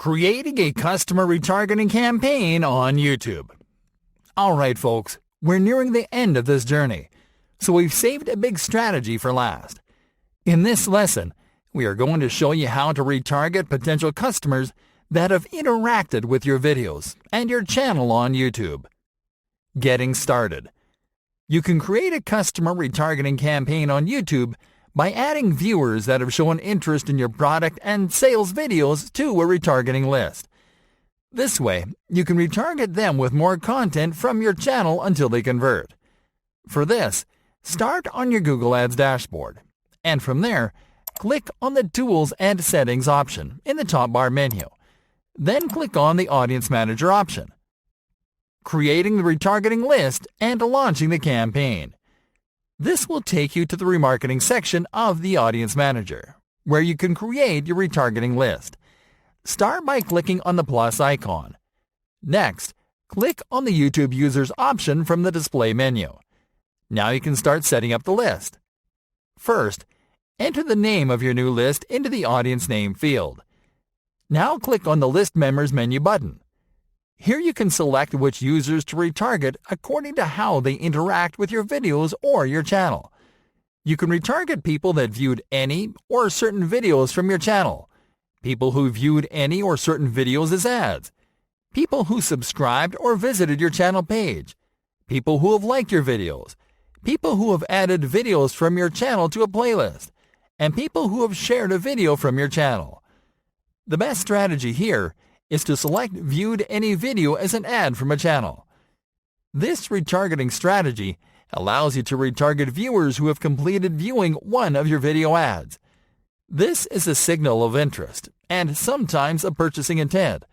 Creating a customer retargeting campaign on YouTube. Alright folks, we're nearing the end of this journey, so we've saved a big strategy for last. In this lesson, we are going to show you how to retarget potential customers that have interacted with your videos and your channel on YouTube. Getting started. You can create a customer retargeting campaign on YouTube by adding viewers that have shown interest in your product and sales videos to a retargeting list. This way, you can retarget them with more content from your channel until they convert. For this, start on your Google Ads dashboard, and from there, click on the Tools and Settings option in the top bar menu. Then click on the Audience Manager option. Creating the retargeting list and launching the campaign. This will take you to the remarketing section of the Audience Manager, where you can create your retargeting list. Start by clicking on the plus icon. Next, click on the YouTube Users option from the display menu. Now you can start setting up the list. First, enter the name of your new list into the Audience Name field. Now click on the List Members menu button. Here you can select which users to retarget according to how they interact with your videos or your channel. You can retarget people that viewed any or certain videos from your channel, people who viewed any or certain videos as ads, people who subscribed or visited your channel page, people who have liked your videos, people who have added videos from your channel to a playlist, and people who have shared a video from your channel. The best strategy here is to select Viewed Any Video as an ad from a channel. This retargeting strategy allows you to retarget viewers who have completed viewing one of your video ads. This is a signal of interest and sometimes a purchasing intent.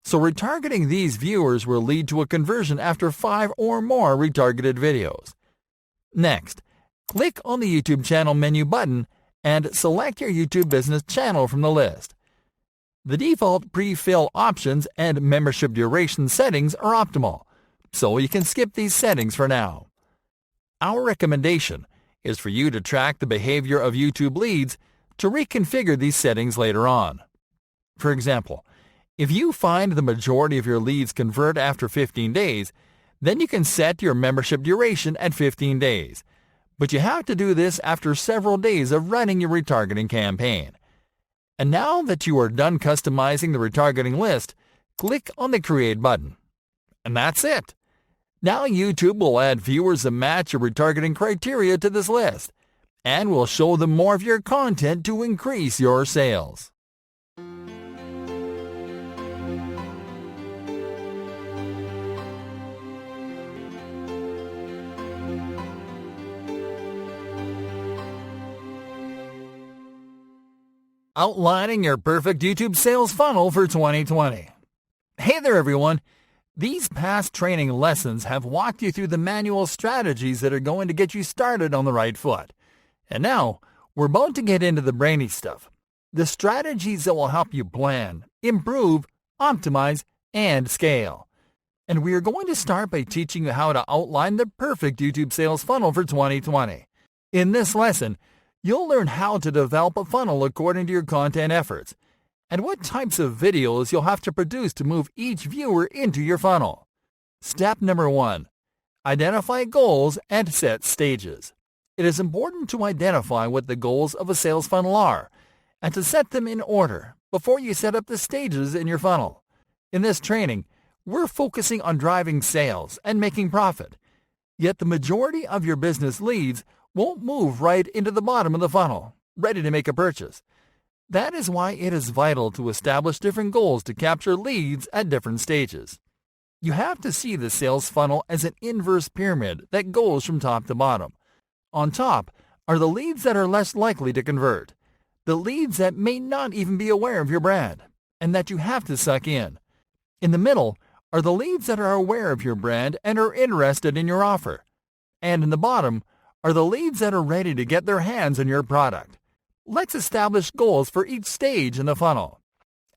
So retargeting these viewers will lead to a conversion after 5 or more retargeted videos. Next, click on the YouTube channel menu button and select your YouTube business channel from the list. The default pre-fill options and membership duration settings are optimal, so you can skip these settings for now. Our recommendation is for you to track the behavior of YouTube leads to reconfigure these settings later on. For example, if you find the majority of your leads convert after 15 days, then you can set your membership duration at 15 days. But you have to do this after several days of running your retargeting campaign. And now that you are done customizing the retargeting list, click on the Create button. And that's it. Now YouTube will add viewers that match your retargeting criteria to this list, and will show them more of your content to increase your sales. Outlining your perfect YouTube sales funnel for 2020. Hey there everyone! These past training lessons have walked you through the manual strategies that are going to get you started on the right foot. And now, we're about to get into the brainy stuff. The strategies that will help you plan, improve, optimize, and scale. And we are going to start by teaching you how to outline the perfect YouTube sales funnel for 2020. In this lesson, you'll learn how to develop a funnel according to your content efforts, and what types of videos you'll have to produce to move each viewer into your funnel. Step number 1. Identify goals and set stages. It is important to identify what the goals of a sales funnel are, and to set them in order before you set up the stages in your funnel. In this training, we're focusing on driving sales and making profit, yet the majority of your business leads won't move right into the bottom of the funnel, ready to make a purchase. That is why it is vital to establish different goals to capture leads at different stages. You have to see the sales funnel as an inverse pyramid that goes from top to bottom. On top are the leads that are less likely to convert, the leads that may not even be aware of your brand, and that you have to suck in. In the middle are the leads that are aware of your brand and are interested in your offer. And in the bottom are the leads that are ready to get their hands on your product. Let's establish goals for each stage in the funnel.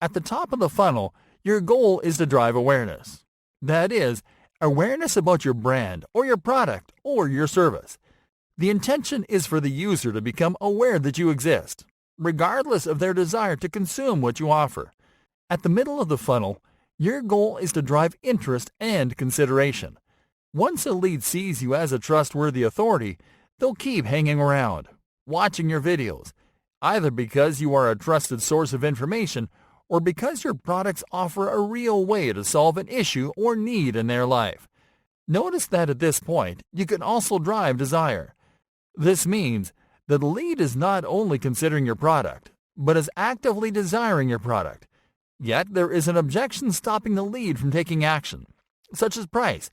At the top of the funnel, your goal is to drive awareness. That is, awareness about your brand or your product or your service. The intention is for the user to become aware that you exist, regardless of their desire to consume what you offer. At the middle of the funnel, your goal is to drive interest and consideration. Once a lead sees you as a trustworthy authority, they'll keep hanging around, watching your videos, either because you are a trusted source of information or because your products offer a real way to solve an issue or need in their life. Notice that at this point, you can also drive desire. This means that the lead is not only considering your product, but is actively desiring your product. Yet there is an objection stopping the lead from taking action, such as price,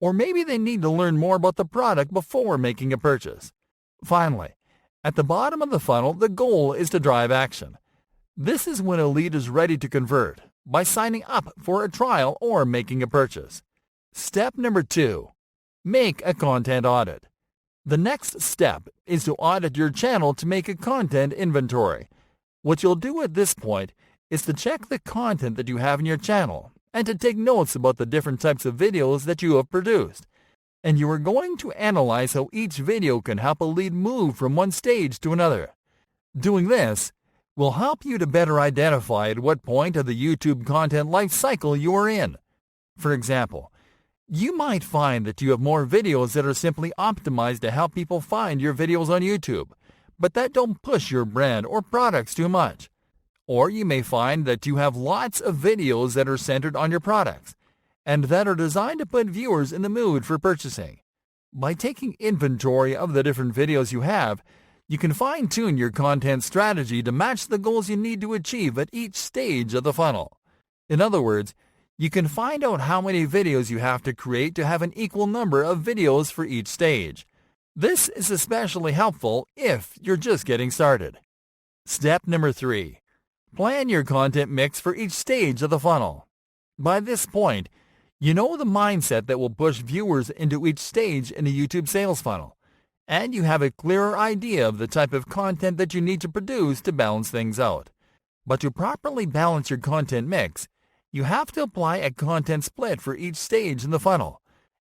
or maybe they need to learn more about the product before making a purchase. Finally, at the bottom of the funnel, the goal is to drive action. This is when a lead is ready to convert by signing up for a trial or making a purchase. Step number 2. Make a content audit. The next step is to audit your channel to make a content inventory. What you'll do at this point is to check the content that you have in your channel and to take notes about the different types of videos that you have produced. And you are going to analyze how each video can help a lead move from one stage to another. Doing this will help you to better identify at what point of the YouTube content life cycle you are in. For example, you might find that you have more videos that are simply optimized to help people find your videos on YouTube, but that don't push your brand or products too much. Or you may find that you have lots of videos that are centered on your products and that are designed to put viewers in the mood for purchasing. By taking inventory of the different videos you have, you can fine-tune your content strategy to match the goals you need to achieve at each stage of the funnel. In other words, you can find out how many videos you have to create to have an equal number of videos for each stage. This is especially helpful if you're just getting started. Step number 3. Plan your content mix for each stage of the funnel. By this point, you know the mindset that will push viewers into each stage in a YouTube sales funnel, and you have a clearer idea of the type of content that you need to produce to balance things out. But to properly balance your content mix, you have to apply a content split for each stage in the funnel,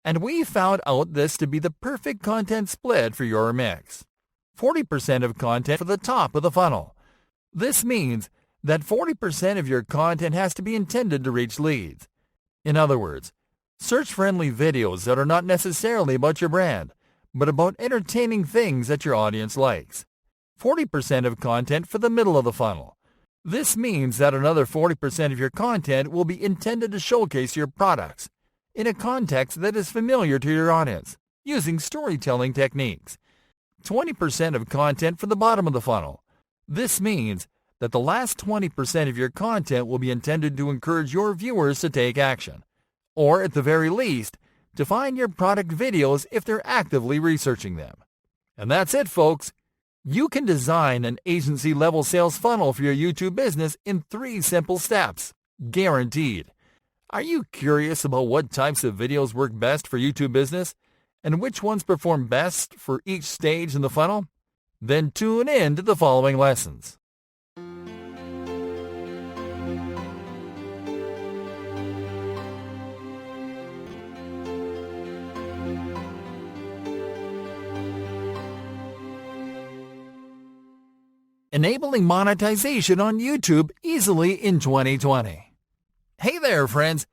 and we found out this to be the perfect content split for your mix. 40% of content for the top of the funnel. This means that 40% of your content has to be intended to reach leads. In other words, search-friendly videos that are not necessarily about your brand, but about entertaining things that your audience likes. 40% of content for the middle of the funnel. This means that another 40% of your content will be intended to showcase your products in a context that is familiar to your audience, using storytelling techniques. 20% of content for the bottom of the funnel. This means that the last 20% of your content will be intended to encourage your viewers to take action, or at the very least, to find your product videos if they're actively researching them. And that's it, folks. You can design an agency-level sales funnel for your YouTube business in 3 simple steps, guaranteed. Are you curious about what types of videos work best for YouTube business and which ones perform best for each stage in the funnel? Then tune in to the following lessons. Enabling monetization on YouTube easily in 2020. Hey there, friends.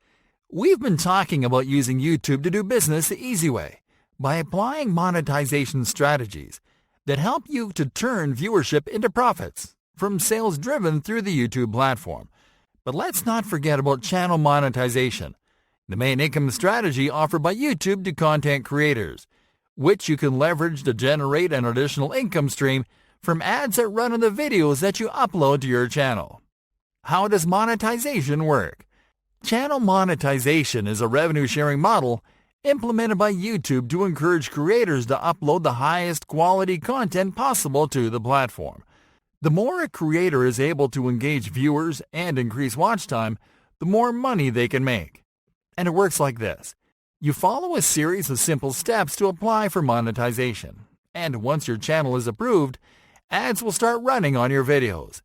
We've been talking about using YouTube to do business the easy way by applying monetization strategies that help you to turn viewership into profits from sales driven through the YouTube platform. But let's not forget about channel monetization, the main income strategy offered by YouTube to content creators, which you can leverage to generate an additional income stream from ads that run on the videos that you upload to your channel. How does monetization work? Channel monetization is a revenue-sharing model implemented by YouTube to encourage creators to upload the highest quality content possible to the platform. The more a creator is able to engage viewers and increase watch time, the more money they can make. And it works like this. You follow a series of simple steps to apply for monetization, and once your channel is approved, ads will start running on your videos.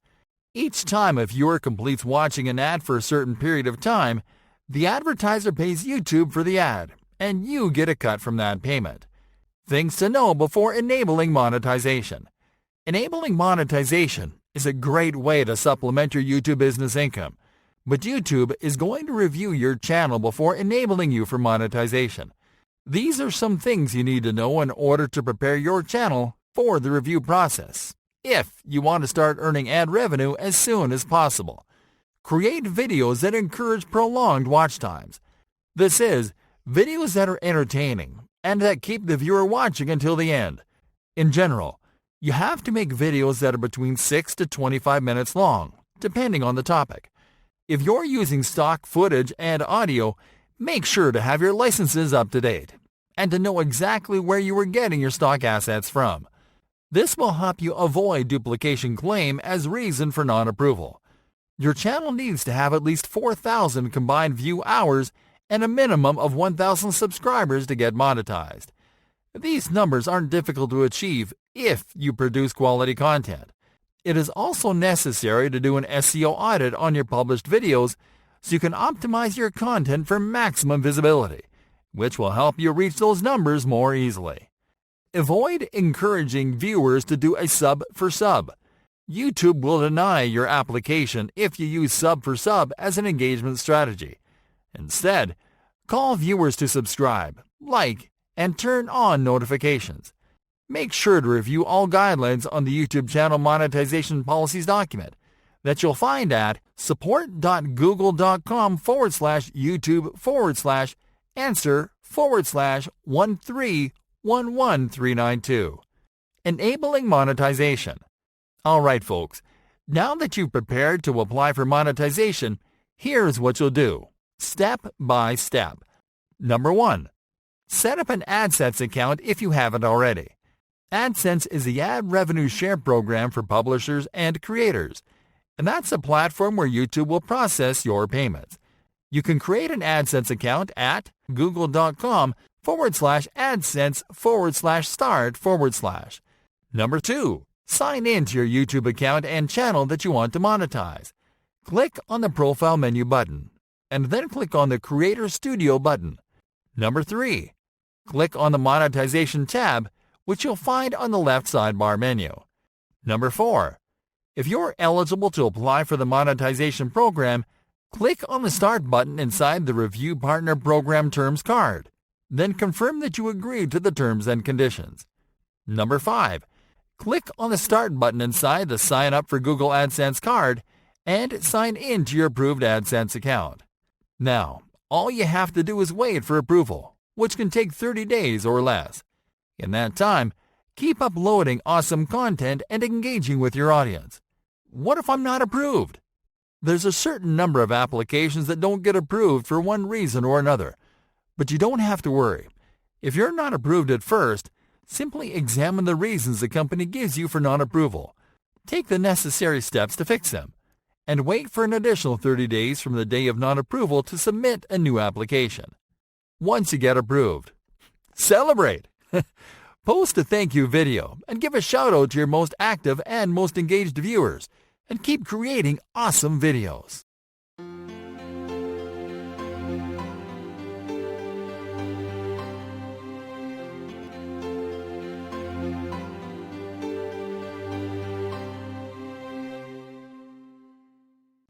Each time a viewer completes watching an ad for a certain period of time, the advertiser pays YouTube for the ad, and you get a cut from that payment. Things to know before enabling monetization. Enabling monetization is a great way to supplement your YouTube business income. but YouTube is going to review your channel before enabling you for monetization. These are some things you need to know in order to prepare your channel for the review process, if you want to start earning ad revenue as soon as possible. Create videos that encourage prolonged watch times. This is, videos that are entertaining and that keep the viewer watching until the end. In general, you have to make videos that are between 6 to 25 minutes long, depending on the topic. If you're using stock footage and audio, make sure to have your licenses up to date and to know exactly where you are getting your stock assets from. This will help you avoid duplication claim as reason for non-approval. Your channel needs to have at least 4,000 combined view hours and a minimum of 1,000 subscribers to get monetized. These numbers aren't difficult to achieve if you produce quality content. It is also necessary to do an SEO audit on your published videos so you can optimize your content for maximum visibility, which will help you reach those numbers more easily. Avoid encouraging viewers to do a sub for sub. YouTube will deny your application if you use sub for sub as an engagement strategy. Instead, call viewers to subscribe, like, and turn on notifications. Make sure to review all guidelines on the YouTube channel monetization policies document that you'll find at support.google.com/YouTube/answer/1311392. Enabling monetization. Alright folks, now that you've prepared to apply for monetization, here's what you'll do, step by step. Number 1. Set up an AdSense account if you haven't already. AdSense is the ad revenue share program for publishers and creators, and that's a platform where YouTube will process your payments. You can create an AdSense account at google.com/AdSense/start/. Number 2. Sign in to your YouTube account and channel that you want to monetize. Click on the Profile menu button, and then click on the Creator Studio button. Number 3. Click on the Monetization tab, which you'll find on the left sidebar menu. Number 4. If you're eligible to apply for the monetization program, click on the Start button inside the Review Partner Program Terms card. Then confirm that you agree to the terms and conditions. Number 5. Click on the Start button inside the Sign Up for Google AdSense card and sign in to your approved AdSense account. Now, all you have to do is wait for approval, which can take 30 days or less. In that time, keep uploading awesome content and engaging with your audience. What if I'm not approved? There's a certain number of applications that don't get approved for one reason or another. But you don't have to worry. If you're not approved at first, simply examine the reasons the company gives you for non-approval. Take the necessary steps to fix them, and wait for an additional 30 days from the day of non-approval to submit a new application. Once you get approved, celebrate! Post a thank you video and give a shout out to your most active and most engaged viewers, and keep creating awesome videos.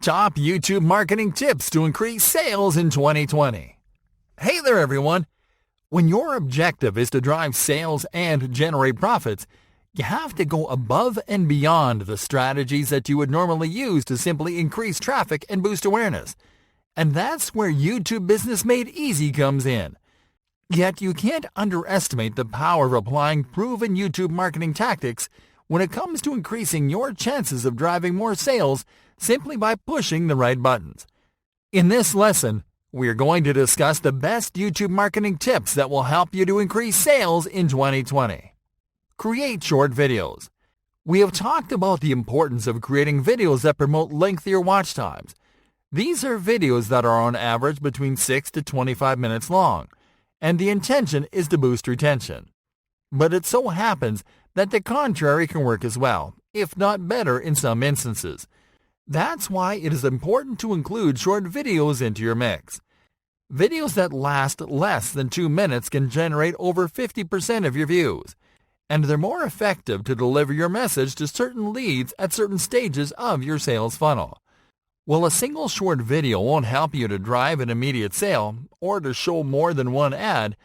Top YouTube marketing tips to increase sales in 2020. Hey there everyone! When your objective is to drive sales and generate profits, you have to go above and beyond the strategies that you would normally use to simply increase traffic and boost awareness. And that's where YouTube Business Made Easy comes in. Yet you can't underestimate the power of applying proven YouTube marketing tactics when it comes to increasing your chances of driving more sales simply by pushing the right buttons. In this lesson, we are going to discuss the best YouTube marketing tips that will help you to increase sales in 2020. Create short videos. We have talked about the importance of creating videos that promote lengthier watch times. These are videos that are on average between 6 to 25 minutes long, and the intention is to boost retention. But it so happens that the contrary can work as well, if not better in some instances. That's why it is important to include short videos into your mix. Videos that last less than 2 minutes can generate over 50% of your views, and they're more effective to deliver your message to certain leads at certain stages of your sales funnel. While a single short video won't help you to drive an immediate sale or to show more than one ad,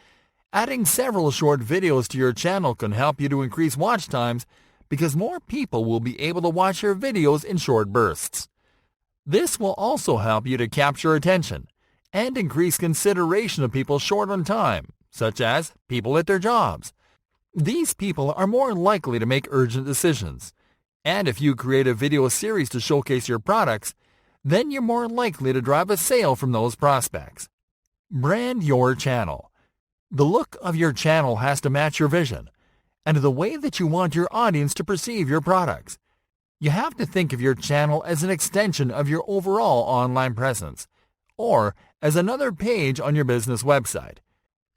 adding several short videos to your channel can help you to increase watch times because more people will be able to watch your videos in short bursts. This will also help you to capture attention and increase consideration of people short on time, such as people at their jobs. These people are more likely to make urgent decisions, and if you create a video series to showcase your products, then you're more likely to drive a sale from those prospects. Brand your channel. The look of your channel has to match your vision and the way that you want your audience to perceive your products. You have to think of your channel as an extension of your overall online presence, or as another page on your business website.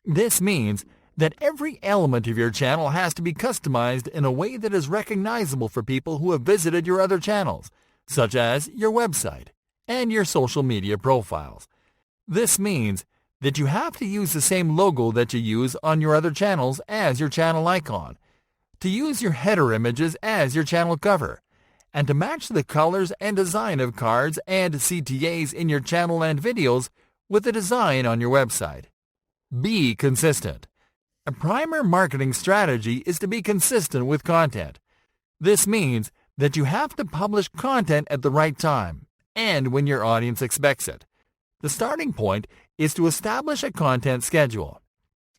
This means that every element of your channel has to be customized in a way that is recognizable for people who have visited your other channels, such as your website and your social media profiles. This means that you have to use the same logo that you use on your other channels as your channel icon, to use your header images as your channel cover, and to match the colors and design of cards and CTAs in your channel and videos with the design on your website. Be consistent. A primary marketing strategy is to be consistent with content. This means that you have to publish content at the right time and when your audience expects it. The starting point is to establish a content schedule.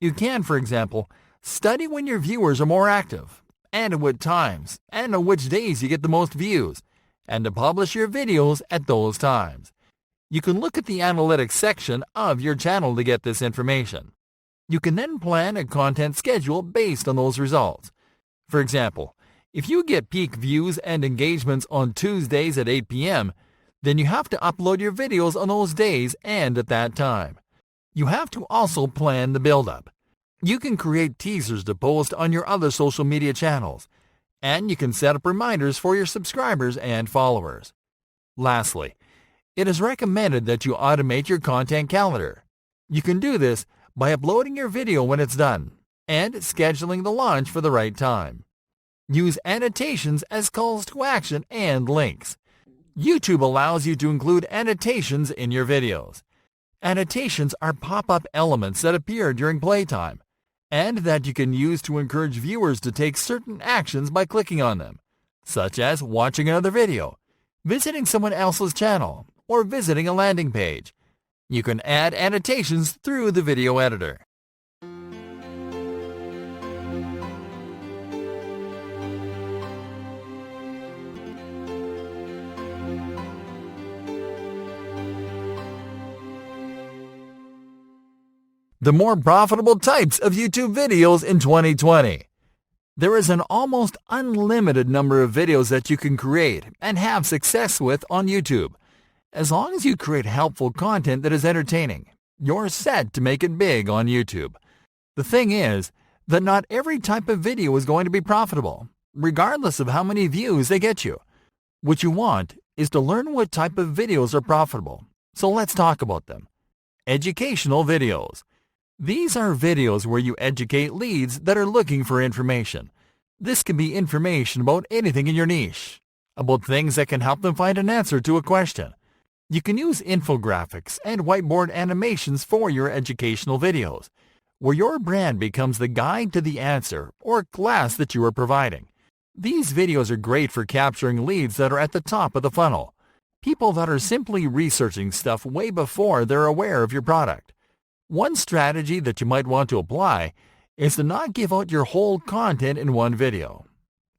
You can, for example, study when your viewers are more active, and at what times, and on which days you get the most views, and to publish your videos at those times. You can look at the analytics section of your channel to get this information. You can then plan a content schedule based on those results. For example, if you get peak views and engagements on Tuesdays at 8 p.m., then you have to upload your videos on those days and at that time. You have to also plan the build-up. You can create teasers to post on your other social media channels, and you can set up reminders for your subscribers and followers. Lastly, it is recommended that you automate your content calendar. You can do this by uploading your video when it's done and scheduling the launch for the right time. Use annotations as calls to action and links. YouTube allows you to include annotations in your videos. Annotations are pop-up elements that appear during playtime and that you can use to encourage viewers to take certain actions by clicking on them, such as watching another video, visiting someone else's channel, or visiting a landing page. You can add annotations through the video editor. The more profitable types of YouTube videos in 2020. There is an almost unlimited number of videos that you can create and have success with on YouTube. As long as you create helpful content that is entertaining, you're set to make it big on YouTube. The thing is that not every type of video is going to be profitable, regardless of how many views they get you. What you want is to learn what type of videos are profitable. So let's talk about them. Educational videos. These are videos where you educate leads that are looking for information. This can be information about anything in your niche, about things that can help them find an answer to a question. You can use infographics and whiteboard animations for your educational videos, where your brand becomes the guide to the answer or class that you are providing. These videos are great for capturing leads that are at the top of the funnel, people that are simply researching stuff way before they're aware of your product. One strategy that you might want to apply is to not give out your whole content in one video.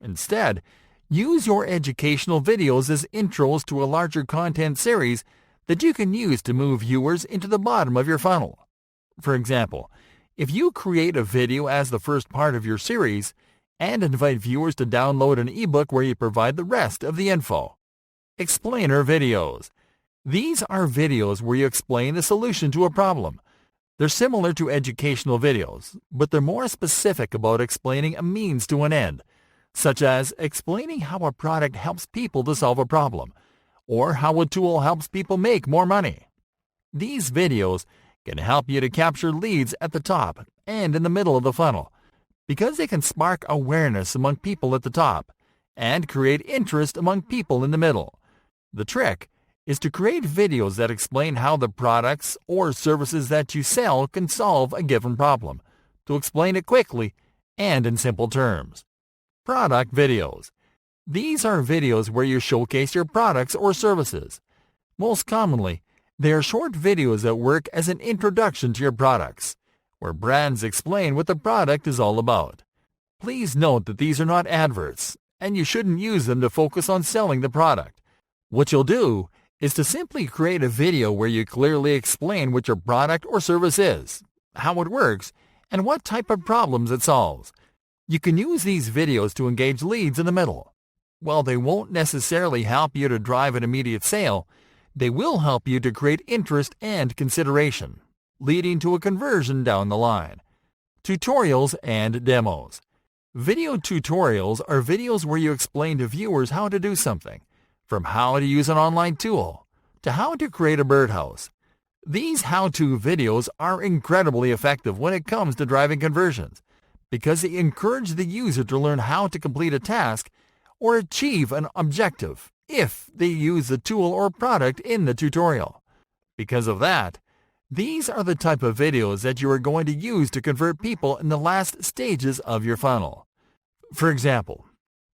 Instead, use your educational videos as intros to a larger content series that you can use to move viewers into the bottom of your funnel. For example, if you create a video as the first part of your series and invite viewers to download an ebook where you provide the rest of the info. Explainer videos. These are videos where you explain the solution to a problem. They're similar to educational videos, but they're more specific about explaining a means to an end, such as explaining how a product helps people to solve a problem, or how a tool helps people make more money. These videos can help you to capture leads at the top and in the middle of the funnel, because they can spark awareness among people at the top and create interest among people in the middle. The trick is to create videos that explain how the products or services that you sell can solve a given problem, to explain it quickly and in simple terms. Product videos. These are videos where you showcase your products or services. Most commonly, they are short videos that work as an introduction to your products, where brands explain what the product is all about. Please note that these are not adverts, and you shouldn't use them to focus on selling the product. What you'll do is to simply create a video where you clearly explain what your product or service is, how it works, and what type of problems it solves. You can use these videos to engage leads in the middle. While they won't necessarily help you to drive an immediate sale, they will help you to create interest and consideration, leading to a conversion down the line. Tutorials and demos. Video tutorials are videos where you explain to viewers how to do something, from how to use an online tool to how to create a birdhouse. These how-to videos are incredibly effective when it comes to driving conversions, because they encourage the user to learn how to complete a task or achieve an objective if they use the tool or product in the tutorial. Because of that, these are the type of videos that you are going to use to convert people in the last stages of your funnel. For example,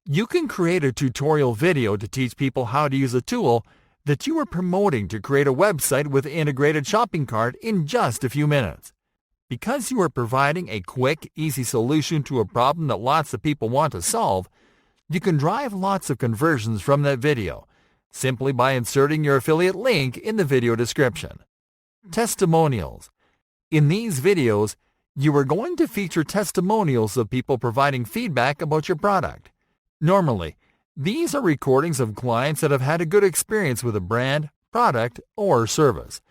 you can create a tutorial video to teach people how to use a tool that you are promoting to create a website with an integrated shopping cart in just a few minutes. Because you are providing a quick, easy solution to a problem that lots of people want to solve, you can drive lots of conversions from that video simply by inserting your affiliate link in the video description. Testimonials. In these videos, you are going to feature testimonials of people providing feedback about your product. Normally, these are recordings of clients that have had a good experience with a brand, product, or service.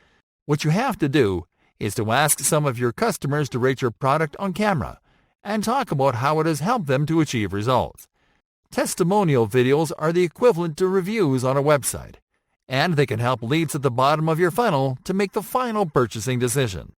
What you have to do is to ask some of your customers to rate your product on camera and talk about how it has helped them to achieve results. Testimonial videos are the equivalent to reviews on a website, and they can help leads at the bottom of your funnel to make the final purchasing decision.